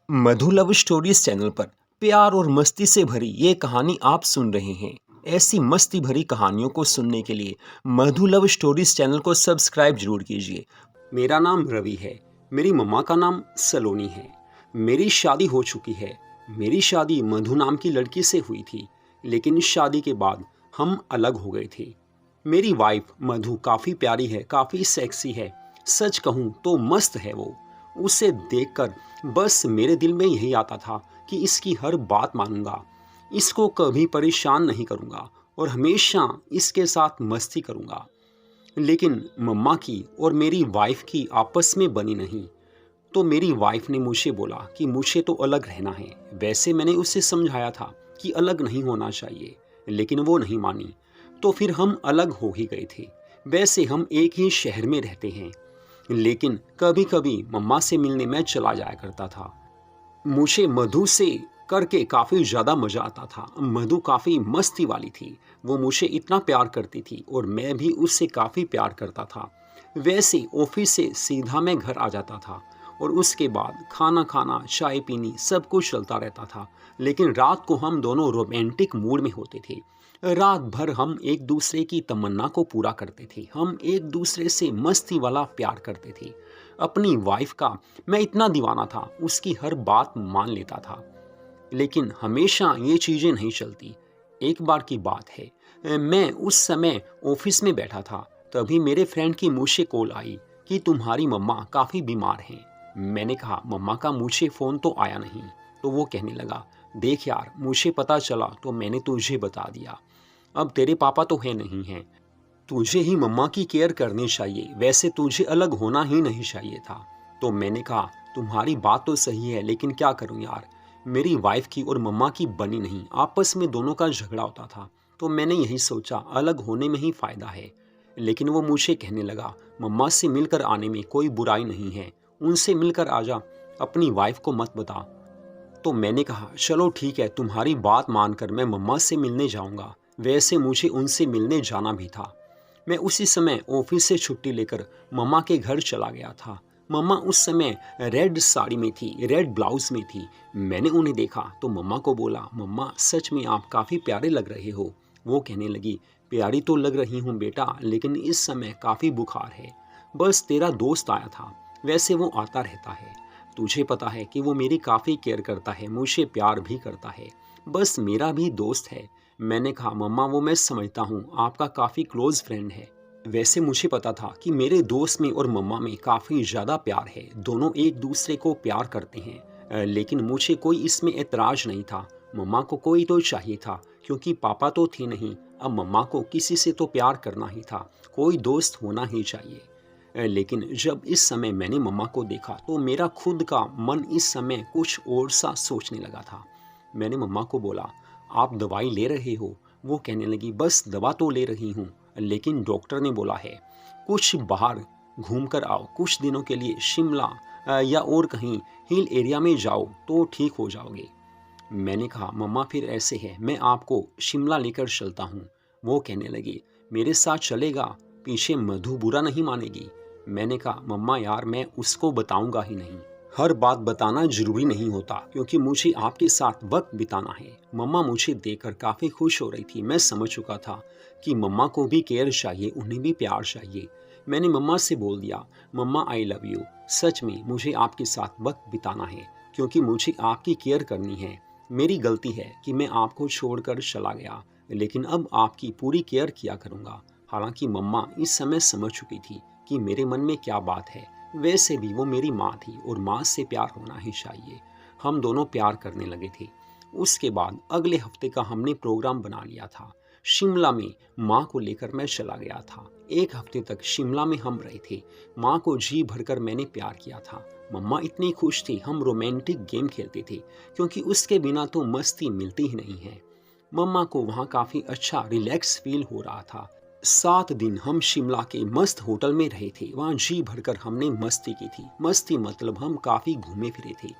मधु love stories channel पर प्यार और मस्ती से भरी ये कहानी आप सुन रहे हैं। ऐसी मस्ती भरी कहानियों को सुनने के लिए मधु लव स्टोरीज चैनल को सब्सक्राइब जरूर कीजिए। मेरा नाम रवि है। मेरी मम्मा का नाम सलोनी है। मेरी शादी हो चुकी है। मेरी शादी मधु नाम की लड़की से हुई थी, लेकिन इस शादी के बाद हम अलग हो गए थे। मेरी वाइफ मधु काफ़ी प्यारी है, काफ़ी सेक्सी है। सच कहूँ तो मस्त है वो। उसे देखकर बस मेरे दिल में यही आता था कि इसकी हर बात मानूंगा, इसको कभी परेशान नहीं करूंगा और हमेशा इसके साथ मस्ती करूंगा। लेकिन मम्मा की और मेरी वाइफ की आपस में बनी नहीं। तो मेरी वाइफ ने मुझे बोला कि मुझे तो अलग रहना है। वैसे मैंने उसे समझाया था कि अलग नहीं होना चाहिए, लेकिन वो नहीं मानी। तो फिर हम अलग हो ही गए थे। वैसे हम एक ही शहर में रहते हैं, लेकिन कभी कभी मम्मा से मिलने मैं चला जाया करता था। मुझे मधु से करके काफ़ी ज़्यादा मज़ा आता था। मधु काफ़ी मस्ती वाली थी। वो मुझे इतना प्यार करती थी और मैं भी उससे काफ़ी प्यार करता था। वैसे ऑफिस से सीधा मैं घर आ जाता था और उसके बाद खाना खाना, चाय पीनी, सब कुछ चलता रहता था। लेकिन रात को हम दोनों रोमांटिक मूड में होते थे। रात भर हम एक दूसरे की तमन्ना को पूरा करते थे। हम एक दूसरे से मस्ती वाला प्यार करते थे। अपनी वाइफ का मैं इतना दीवाना था, उसकी हर बात मान लेता था। लेकिन हमेशा ये चीज़ें नहीं चलती। एक बार की बात है, मैं उस समय ऑफिस में बैठा था। तभी मेरे फ्रेंड की मुझसे कॉल आई कि तुम्हारी मम्मा काफ़ी बीमार हैं। मैंने कहा मम्मा का मुझे फ़ोन तो आया नहीं। तो वो कहने लगा, देख यार, मुझे पता चला तो मैंने तुझे बता दिया। अब तेरे पापा तो है नहीं हैं, तुझे ही मम्मा की केयर करनी चाहिए। वैसे तुझे अलग होना ही नहीं चाहिए था। तो मैंने कहा तुम्हारी बात तो सही है, लेकिन क्या करूं यार, मेरी वाइफ की और मम्मा की बनी नहीं। आपस में दोनों का झगड़ा होता था। तो मैंने यही सोचा अलग होने में ही फ़ायदा है। लेकिन वो मुझे कहने लगा मम्मा से मिलकर आने में कोई बुराई नहीं है, उनसे मिलकर आ जा, अपनी वाइफ को मत बता। तो मैंने कहा चलो ठीक है, तुम्हारी बात मानकर मैं मम्मा से मिलने जाऊंगा। वैसे मुझे उनसे मिलने जाना भी था। मैं उसी समय ऑफिस से छुट्टी लेकर मम्मा के घर चला गया था। मम्मा उस समय रेड साड़ी में थी, रेड ब्लाउज में थी। मैंने उन्हें देखा तो मम्मा को बोला, मम्मा सच में आप काफ़ी प्यारे लग रहे हो। वो कहने लगी, प्यारी तो लग रही हूँ बेटा, लेकिन इस समय काफ़ी बुखार है। बस तेरा दोस्त आया था। वैसे वो आता रहता है। तुझे पता है कि वो मेरी काफ़ी केयर करता है, मुझे प्यार भी करता है। बस मेरा भी दोस्त है। मैंने कहा मम्मा वो मैं समझता हूँ, आपका काफ़ी क्लोज फ्रेंड है। वैसे मुझे पता था कि मेरे दोस्त में और मम्मा में काफ़ी ज़्यादा प्यार है। दोनों एक दूसरे को प्यार करते हैं। लेकिन मुझे कोई इसमें ऐतराज़ नहीं था। मम्मा को कोई तो चाहिए था, क्योंकि पापा तो थे नहीं। अब मम्मा को किसी से तो प्यार करना ही था, कोई दोस्त होना ही चाहिए। लेकिन जब इस समय मैंने मम्मा को देखा तो मेरा खुद का मन इस समय कुछ और सा सोचने लगा था। मैंने मम्मा को बोला, आप दवाई ले रहे हो? वो कहने लगी, बस दवा तो ले रही हूँ, लेकिन डॉक्टर ने बोला है कुछ बाहर घूम कर आओ, कुछ दिनों के लिए शिमला या और कहीं हिल एरिया में जाओ तो ठीक हो जाओगे। मैंने कहा मम्मा फिर ऐसे है, मैं आपको शिमला लेकर चलता हूँ। वो कहने लगी, मेरे साथ चलेगा? पीछे मधु बुरा नहीं मानेगी? मैंने कहा मम्मा यार, मैं उसको बताऊंगा ही नहीं। हर बात बताना जरूरी नहीं होता, क्योंकि मुझे आपके साथ वक्त बिताना है। मम्मा मुझे देखकर काफ़ी खुश हो रही थी। मैं समझ चुका था कि मम्मा को भी केयर चाहिए, उन्हें भी प्यार चाहिए। मैंने मम्मा से बोल दिया, मम्मा आई लव यू। सच में मुझे आपके साथ वक्त बिताना है, क्योंकि मुझे आपकी केयर करनी है। मेरी गलती है कि मैं आपको छोड़कर चला गया, लेकिन अब आपकी पूरी केयर किया करूँगा। हालांकि मम्मा इस समय समझ चुकी थी कि मेरे मन में क्या बात है। वैसे भी वो मेरी माँ थी और माँ से प्यार होना ही चाहिए। हम दोनों प्यार करने लगे थे। उसके बाद अगले हफ्ते का हमने प्रोग्राम बना लिया था। शिमला में माँ को लेकर मैं चला गया था। एक हफ्ते तक शिमला में हम रहे थे। माँ को जी भरकर मैंने प्यार किया था। मम्मा इतनी खुश थी। हम रोमांटिक गेम खेलते थे, क्योंकि उसके बिना तो मस्ती मिलती ही नहीं है। मम्मा को वहाँ काफ़ी अच्छा रिलैक्स फील हो रहा था। 7 दिन हम शिमला के मस्त होटल में रहे थे। वहाँ जी भरकर हमने मस्ती की थी। मस्ती मतलब हम काफ़ी घूमे फिरे थे।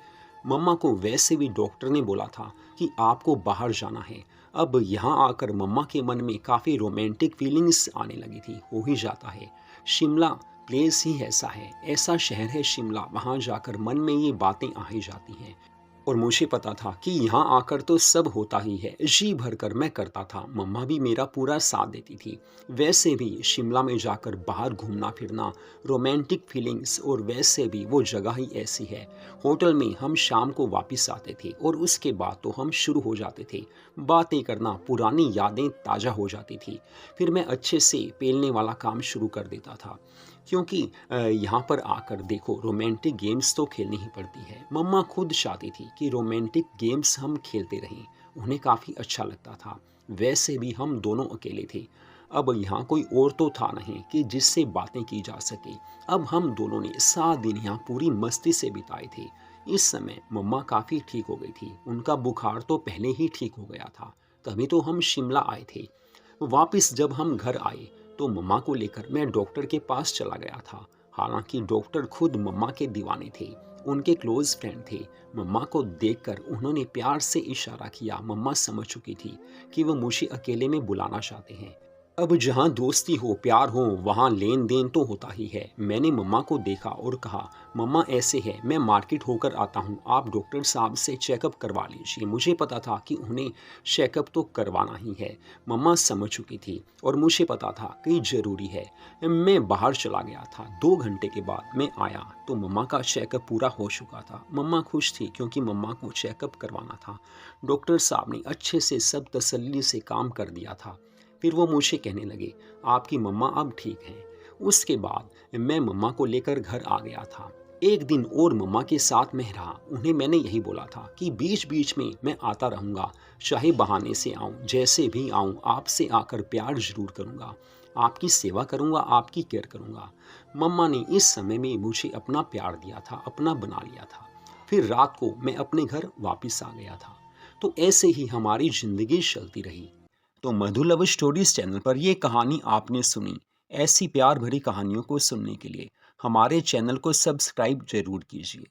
मम्मा को वैसे भी डॉक्टर ने बोला था कि आपको बाहर जाना है। अब यहाँ आकर मम्मा के मन में काफ़ी रोमांटिक फीलिंग्स आने लगी थी। हो ही जाता है, शिमला प्लेस ही ऐसा है, ऐसा शहर है शिमला। वहाँ जाकर मन में ये बातें आ ही जाती हैं। और मुझे पता था कि यहाँ आकर तो सब होता ही है। जी भरकर मैं करता था। मम्मा भी मेरा पूरा साथ देती थी। वैसे भी शिमला में जाकर बाहर घूमना फिरना, रोमांटिक फीलिंग्स, और वैसे भी वो जगह ही ऐसी है। होटल में हम शाम को वापस आते थे और उसके बाद तो हम शुरू हो जाते थे बातें करना, पुरानी यादें ताज़ा हो जाती थी। फिर मैं अच्छे से पेलने वाला काम शुरू कर देता था, क्योंकि यहाँ पर आकर देखो रोमांटिक गेम्स तो खेलनी ही पड़ती है। मम्मा खुद चाहती थी कि रोमांटिक गेम्स हम खेलते रहें, उन्हें काफ़ी अच्छा लगता था। वैसे भी हम दोनों अकेले थे, अब यहाँ कोई और तो था नहीं कि जिससे बातें की जा सके। अब हम दोनों ने 7 दिन यहाँ पूरी मस्ती से बिताए थे। इस समय मम्मा काफ़ी ठीक हो गई थी, उनका बुखार तो पहले ही ठीक हो गया था, तभी तो हम शिमला आए थे। वापस जब हम घर आए तो मम्मा को लेकर मैं डॉक्टर के पास चला गया था। हालांकि डॉक्टर खुद मम्मा के दीवाने थे, उनके क्लोज फ्रेंड थे। मम्मा को देखकर उन्होंने प्यार से इशारा किया। मम्मा समझ चुकी थी कि वो मुझे अकेले में बुलाना चाहते हैं। अब जहाँ दोस्ती हो, प्यार हो, वहाँ लेन देन तो होता ही है। मैंने मम्मा को देखा और कहा, मम्मा ऐसे है, मैं मार्केट होकर आता हूँ, आप डॉक्टर साहब से चेकअप करवा लीजिए। मुझे पता था कि उन्हें चेकअप तो करवाना ही है। मम्मा समझ चुकी थी और मुझे पता था कि ज़रूरी है। मैं बाहर चला गया था। 2 घंटे के बाद मैं आया तो मम्मा का चेकअप पूरा हो चुका था। मम्मा खुश थी क्योंकि मम्मा को चेकअप करवाना था। डॉक्टर साहब ने अच्छे से सब तसल्ली से काम कर दिया था। फिर वो मुझे कहने लगे, आपकी मम्मा अब ठीक हैं। उसके बाद मैं मम्मा को लेकर घर आ गया था। एक दिन और मम्मा के साथ मैं रहा। उन्हें मैंने यही बोला था कि बीच बीच में मैं आता रहूँगा, चाहे बहाने से आऊँ, जैसे भी आऊँ, आपसे आकर प्यार ज़रूर करूँगा, आपकी सेवा करूँगा, आपकी केयर करूँगा। मम्मा ने इस समय में मुझे अपना प्यार दिया था, अपना बना लिया था। फिर रात को मैं अपने घर वापस आ गया था। तो ऐसे ही हमारी ज़िंदगी चलती रही। तो मधु लव स्टोरीज चैनल पर ये कहानी आपने सुनी। ऐसी प्यार भरी कहानियों को सुनने के लिए हमारे चैनल को सब्सक्राइब जरूर कीजिए।